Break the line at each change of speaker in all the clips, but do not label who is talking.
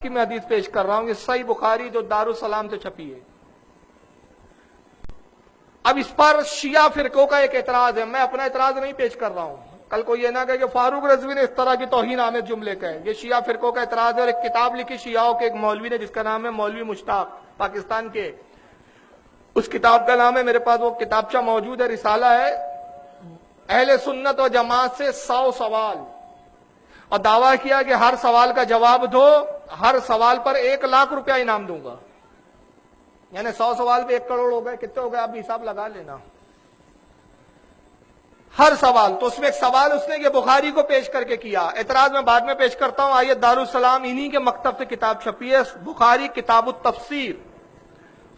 کی میں حدیث پیش کر رہا ہوں کہ صحیح بخاری جو دارالسلام سے چھپی ہے. اب اس پر شیعہ فرقوں کا ایک اعتراض ہے، میں اپنا اعتراض نہیں پیش کر رہا ہوں. کل کو یہ نہ کہے کہ فاروق رضوی نے اس طرح کی توہین آمیز جملے کہے. یہ شیعہ فرقوں کا اعتراض ہے، اور ایک کتاب لکھی شیعوں کے ایک مولوی نے جس کا نام ہے مولوی مشتاق، پاکستان کے. اس کتاب کا نام ہے، میرے پاس وہ کتابچہ موجود ہے، رسالہ ہے، اہل سنت و جماعت سے 100 سوال، اور دعویٰ کیا کہ ہر سوال کا جواب دو، ہر سوال پر 1 لاکھ روپیہ انعام دوں گا. یعنی 100 سوال پہ 1 کروڑ ہو گئے، کتنے ہو گئے آپ بھی حساب لگا لینا. ہر سوال تو اس میں ایک سوال اس نے یہ بخاری کو پیش کر کے کیا. اعتراض میں بعد میں پیش کرتا ہوں. آئیے دارالسلام انہی کے مکتب سے کتاب چھپی ہے، بخاری کتاب التفسیر،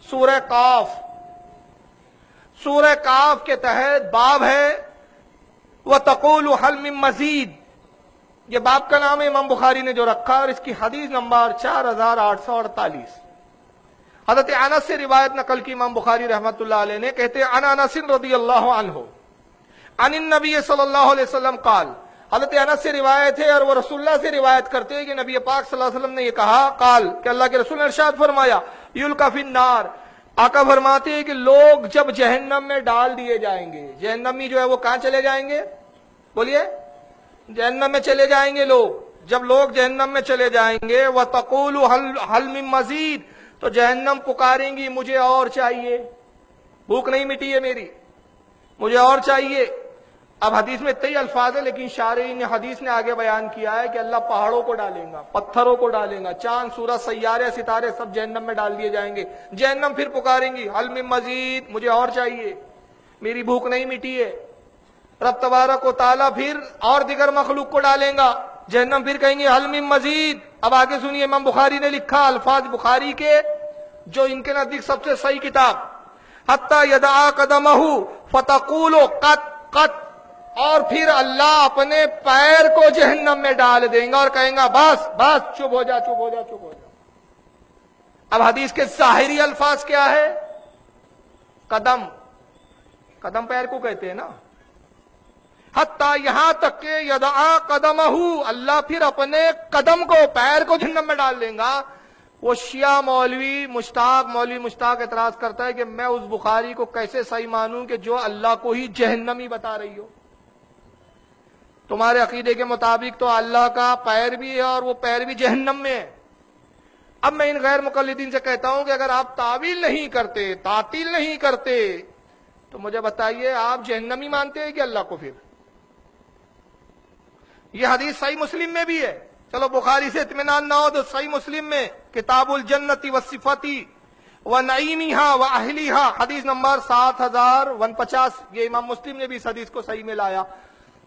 سورہ قاف. سورہ قاف کے تحت باب ہے وَتَقُولُ هَلْ مِن مَّزِيدٍ. یہ باب کا نام ہے امام بخاری نے جو رکھا، اور اس کی حدیث نمبر 4848. حضرت انس سے روایت نقل کی امام بخاری رحمۃ اللہ علیہ نے، کہتے ہیں عن انس رضی اللہ عنہ عن النبی صلی اللہ علیہ وسلم قال. حضرت انس سے روایت ہے اور وہ رسول اللہ سے روایت کرتے ہیں کہ نبی پاک صلی اللہ علیہ وسلم نے یہ کہا، قال کہ اللہ کے رسول نے ارشاد فرمایا، یلقی فی النار. آقا فرماتے ہیں کہ لوگ جب جہنم میں ڈال دیے جائیں گے، جہنمی جو ہے وہ کہاں چلے جائیں گے؟ بولیے. جہنم میں چلے جائیں گے لوگ. جب لوگ جہنم میں چلے جائیں گے، وَتَقُولُ هَلْ مِن مَّزِيدٍ، تو جہنم پکاریں گی مجھے اور چاہیے، بھوک نہیں مٹی ہے میری، مجھے اور چاہیے. اب حدیث میں اتنے الفاظ ہیں، لیکن شارحین حدیث نے آگے بیان کیا ہے کہ اللہ پہاڑوں کو ڈالیں گا، پتھروں کو ڈالیں گا، چاند سورج سیارے ستارے سب جہنم میں ڈال دیے جائیں گے. جہنم پھر پکاریں گی هَلْ مِن مَّزِيدٍ، مجھے اور چاہیے، میری بھوک نہیں مٹی ہے. رب تبارک و تعالیٰ پھر اور دیگر مخلوق کو ڈالیں گا، جہنم پھر کہیں گے هَلْ مِن مَّزِيدٍ. اب آگے سنیے، امام بخاری نے لکھا الفاظ بخاری کے جو ان کے نزدیک سب سے صحیح کتاب، حتی یدعا قدمہ فتقول قط قط، اور پھر اللہ اپنے پیر کو جہنم میں ڈال دیں گا اور کہیں گا بس بس، چپ ہو جا چپ ہو جا چپ ہو جا. اب حدیث کے ظاہری الفاظ کیا ہے؟ قدم، قدم پیر کو کہتے ہیں نا. حتی یہاں تک کہ یدعا قدمہ، اللہ پھر اپنے قدم کو، پیر کو جہنم میں ڈال دیں گا. وہ شیعہ مولوی مشتاق اعتراض کرتا ہے کہ میں اس بخاری کو کیسے صحیح مانوں کہ جو اللہ کو ہی جہنمی بتا رہی ہو. تمہارے عقیدے کے مطابق تو اللہ کا پیر بھی ہے اور وہ پیر بھی جہنم میں ہے. اب میں ان غیر مقلدین سے کہتا ہوں کہ اگر آپ تعویل نہیں کرتے، تعطیل نہیں کرتے، تو مجھے بتائیے آپ جہنمی مانتے ہیں کہ اللہ کو؟ پھر یہ حدیث صحیح مسلم میں بھی ہے. چلو بخاری سے اطمینان نہ ہو تو صحیح مسلم میں کتاب الجنت والصفاتی ونعیمہا واہلہا، حدیث نمبر 7150. یہ امام مسلم نے بھی اس حدیث کو صحیح میں لایا.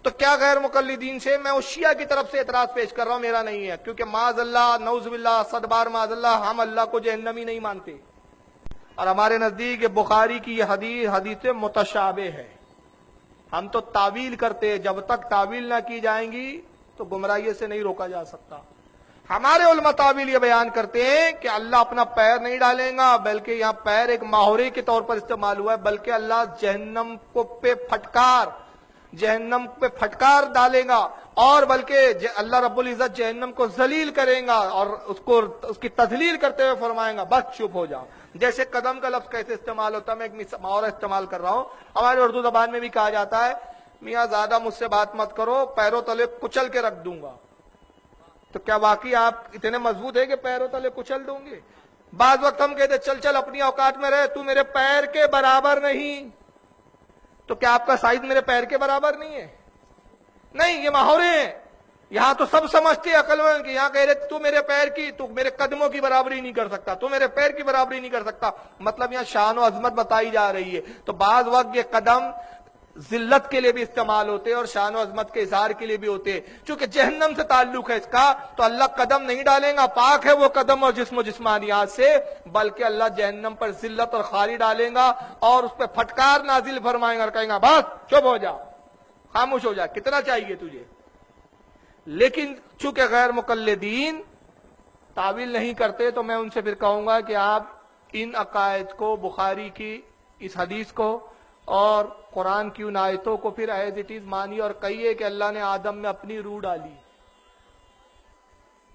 تو کیا غیر مقلدین سے میں اس شیعہ کی طرف سے اعتراض پیش کر رہا ہوں، میرا نہیں ہے، کیونکہ معاذ اللہ، نعوذ باللہ، صد بار معاذ اللہ، ہم اللہ کو جہنمی نہیں مانتے. اور ہمارے نزدیک بخاری کی یہ حدیث متشابہ ہے. ہم تو تعویل کرتے، جب تک تعویل نہ کی جائیں گی تو گمراہی سے نہیں روکا جا سکتا. ہمارے علماء تعویل یہ بیان کرتے ہیں کہ اللہ اپنا پیر نہیں ڈالیں گا، بلکہ یہاں پیر ایک محورے کے طور پر استعمال ہوا ہے، بلکہ اللہ جہنم کو جہنم پہ پھٹکار ڈالے گا، اور بلکہ اللہ رب العزت جہنم کو ذلیل کریں گا اور اس کی تذلیل کرتے ہوئے فرمائیں گا بس چپ ہو جاؤ. جیسے قدم کا لفظ کیسے استعمال ہوتا ہے، میں ایک محاورہ استعمال کر رہا ہوں. ہمارے اردو زبان میں بھی کہا جاتا ہے میاں زیادہ مجھ سے بات مت کرو، پیروں تلے کچل کے رکھ دوں گا. تو کیا واقعی آپ اتنے مضبوط ہے کہ پیروں تلے کچل دوں گے؟ بعض وقت ہم کہتے چل چل اپنی اوقات میں رہے، تو میرے پیر کے برابر نہیں. تو کیا آپ کا سائز میرے پیر کے برابر نہیں ہے؟ نہیں، یہ محاورے ہیں. یہاں تو سب سمجھتے عقل مند کہ یہاں کہہ رہے تو میرے پیر کی، تو میرے قدموں کی برابری نہیں کر سکتا، تو میرے پیر کی برابری نہیں کر سکتا. مطلب یہاں شان و عظمت بتائی جا رہی ہے. تو بعض وقت یہ قدم ذلت کے لیے بھی استعمال ہوتے ہیں اور شان و عظمت کے اظہار کے لیے بھی ہوتے ہیں. چونکہ جہنم سے تعلق ہے اس کا، تو اللہ قدم نہیں ڈالیں گا، پاک ہے وہ قدم اور جسم و جسمانیات سے، بلکہ اللہ جہنم پر ذلت اور خاری ڈالیں گا اور اس پہ پھٹکار نازل فرمائیں گا اور کہیں گا بس چپ ہو جا، خاموش ہو جا، کتنا چاہیے تجھے. لیکن چونکہ غیر مقلدین تعویل نہیں کرتے، تو میں ان سے پھر کہوں گا کہ آپ ان عقائد کو، بخاری کی اس حدیث کو اور قرآن کی ان آیتوں کو پھر ایز اٹ از مانیے اور کہیے کہ اللہ نے آدم میں اپنی روح ڈالی.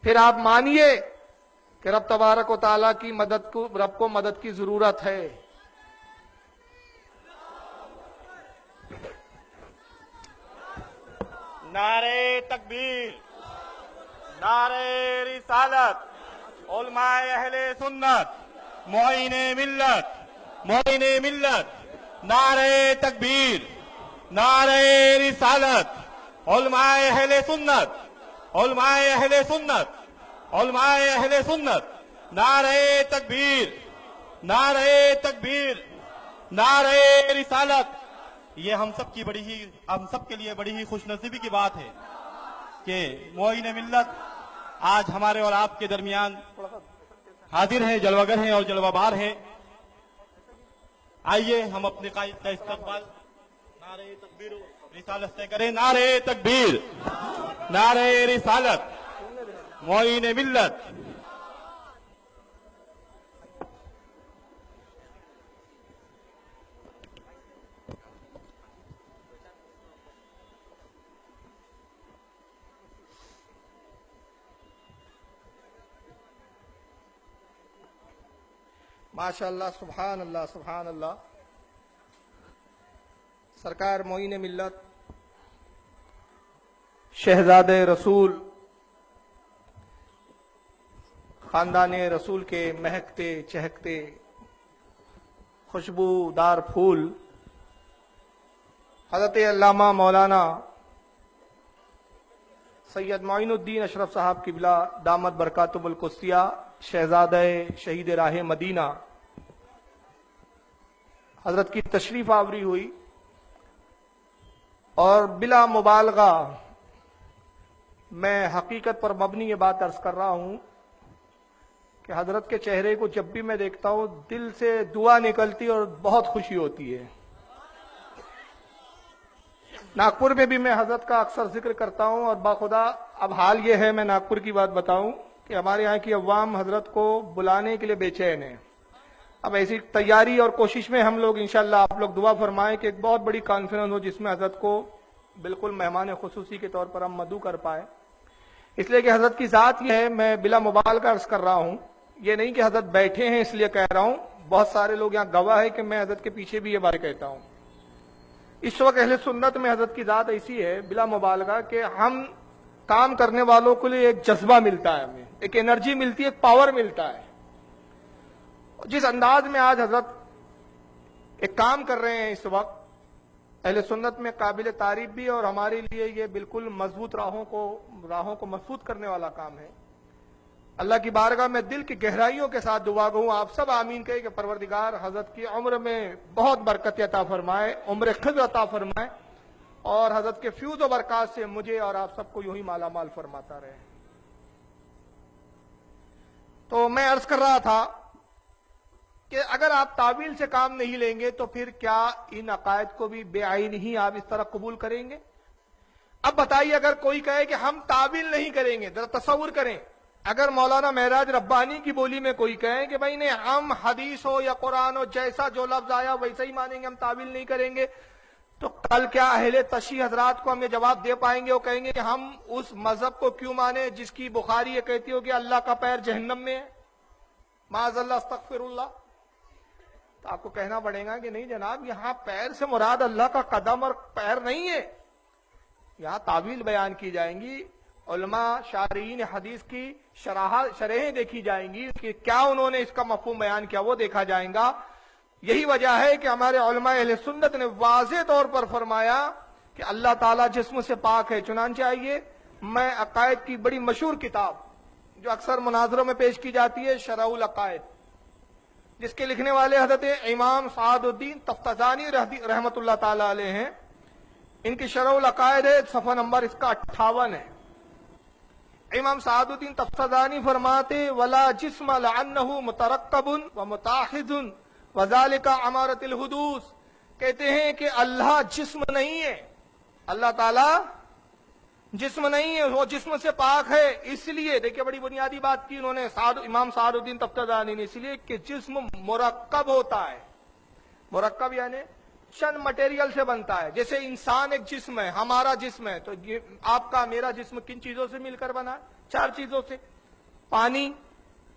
پھر آپ مانیے کہ رب تبارک و تعالیٰ کی رب کو مدد کی ضرورت ہے.
نعرے تکبیر، نعرے رسالت، علماء اہل سنت، معین ملت، نعرے تکبیر، نعرے رسالت، علماء اہل سنت، علماء اہل سنت، علماء اہل سنت، نعرے تکبیر، نعرے تکبیر، نعرے رسالت. یہ ہم سب کے لیے بڑی ہی خوش نصیبی کی بات ہے کہ معین ملت آج ہمارے اور آپ کے درمیان حاضر ہیں، جلوہ گر ہیں اور جلوہ بار ہیں. آئیے ہم اپنے قائد کا استقبال نعرے تکبیر و رسالت سے کریں. نعرے تکبیر، نعرے رسالت، معین ملت.
ماشاء اللہ، سبحان اللہ، سبحان اللہ. سرکار معین ملت شہزاد رسول، خاندان رسول کے مہکتے چہکتے خوشبودار پھول حضرت علامہ مولانا سید معین الدین اشرف صاحب قبلہ دامت برکاتہم القدسیہ، شہزادہ شہید راہ مدینہ، حضرت کی تشریف آوری ہوئی. اور بلا مبالغہ میں حقیقت پر مبنی یہ بات عرض کر رہا ہوں کہ حضرت کے چہرے کو جب بھی میں دیکھتا ہوں دل سے دعا نکلتی اور بہت خوشی ہوتی ہے. ناگپور میں بھی میں حضرت کا اکثر ذکر کرتا ہوں، اور باخدا اب حال یہ ہے، میں ناگپور کی بات بتاؤں کہ ہمارے یہاں کی عوام حضرت کو بلانے کے لیے بے چین ہے. اب ایسی تیاری اور کوشش میں ہم لوگ انشاءاللہ آپ لوگ دعا فرمائیں کہ ایک بہت بڑی کانفرنس ہو جس میں حضرت کو بالکل مہمان خصوصی کے طور پر ہم مدعو کر پائے. اس لیے کہ حضرت کی ذات یہ ہے، میں بلا مبالغہ عرض کر رہا ہوں، یہ نہیں کہ حضرت بیٹھے ہیں اس لیے کہہ رہا ہوں، بہت سارے لوگ یہاں گواہ ہے کہ میں حضرت کے پیچھے بھی یہ بات کہتا ہوں. اس وقت اہل سنت میں حضرت کی ذات ایسی ہے بلا مبالغہ کہ ہم کام کرنے والوں کے لیے ایک جذبہ ملتا ہے، ہمیں ایک انرجی ملتی ہے، ایک پاور ملتا ہے. جس انداز میں آج حضرت ایک کام کر رہے ہیں اس وقت اہل سنت میں قابل تعریف بھی، اور ہمارے لیے یہ بالکل مضبوط راہوں کو مضبوط کرنے والا کام ہے. اللہ کی بارگاہ میں دل کی گہرائیوں کے ساتھ دعا گو آپ سب آمین کہے کہ پروردگار حضرت کی عمر میں بہت برکت عطا فرمائے، عمر خضر عطا فرمائے، اور حضرت کے فیوز و برکات سے مجھے اور آپ سب کو یوں ہی مالا مال فرماتا رہے. تو میں عرض کر رہا تھا کہ اگر آپ تعویل سے کام نہیں لیں گے تو پھر کیا ان عقائد کو بھی بے عین ہی آپ اس طرح قبول کریں گے؟ اب بتائیے، اگر کوئی کہے کہ ہم تعویل نہیں کریں گے، ذرا تصور کریں، اگر مولانا معراج ربانی کی بولی میں کوئی کہے کہ بھائی نہیں، ہم حدیث ہو یا قرآن ہو جیسا جو لفظ آیا ویسا ہی مانیں گے، ہم تعویل نہیں کریں گے، تو کل کیا اہل تشیع حضرات کو ہم یہ جواب دے پائیں گے؟ وہ کہیں گے کہ ہم اس مذہب کو کیوں مانیں جس کی بخاری یہ کہتی ہو کہ اللہ کا پیر جہنم میں ہے، معاذ اللہ، استغفر اللہ. تو آپ کو کہنا پڑے گا کہ نہیں جناب، یہاں پیر سے مراد اللہ کا قدم اور پیر نہیں ہے، یہاں تعویل بیان کی جائیں گی، علماء شارعین حدیث کی شرحیں دیکھی جائیں گی کہ کیا انہوں نے اس کا مفہوم بیان کیا، وہ دیکھا جائیں گا. یہی وجہ ہے کہ ہمارے علماء اہل سنت نے واضح طور پر فرمایا کہ اللہ تعالیٰ جسم سے پاک ہے. چنانچہ آئیے، میں عقائد کی بڑی مشہور کتاب جو اکثر مناظروں میں پیش کی جاتی ہے، شرح العقائد، جس کے لکھنے والے حضرت امام سعد الدین تفتزانی رحمت اللہ تعالیٰ علیہ ہیں. ان کی شرح العقائد ہے، صفحہ نمبر اس کا 58 ہے. امام سعد الدین تفتزانی فرماتے ولا جسم لعنہ مترکب ومتاحد وذالک امارۃ الحدوث، کہتے ہیں کہ اللہ جسم نہیں ہے، اللہ تعالیٰ جسم نہیں ہے، وہ جسم سے پاک ہے. اس لیے دیکھیں بڑی بنیادی بات کی انہوں نے امام سعد الدین تفتزانی نے، اس لیے کہ جسم مرکب ہوتا ہے. مرکب یعنی چند مٹیریل سے بنتا ہے. جیسے انسان ایک جسم ہے، ہمارا جسم ہے، تو آپ کا میرا جسم کن چیزوں سے مل کر بنا ہے؟ 4 چیزوں سے: پانی،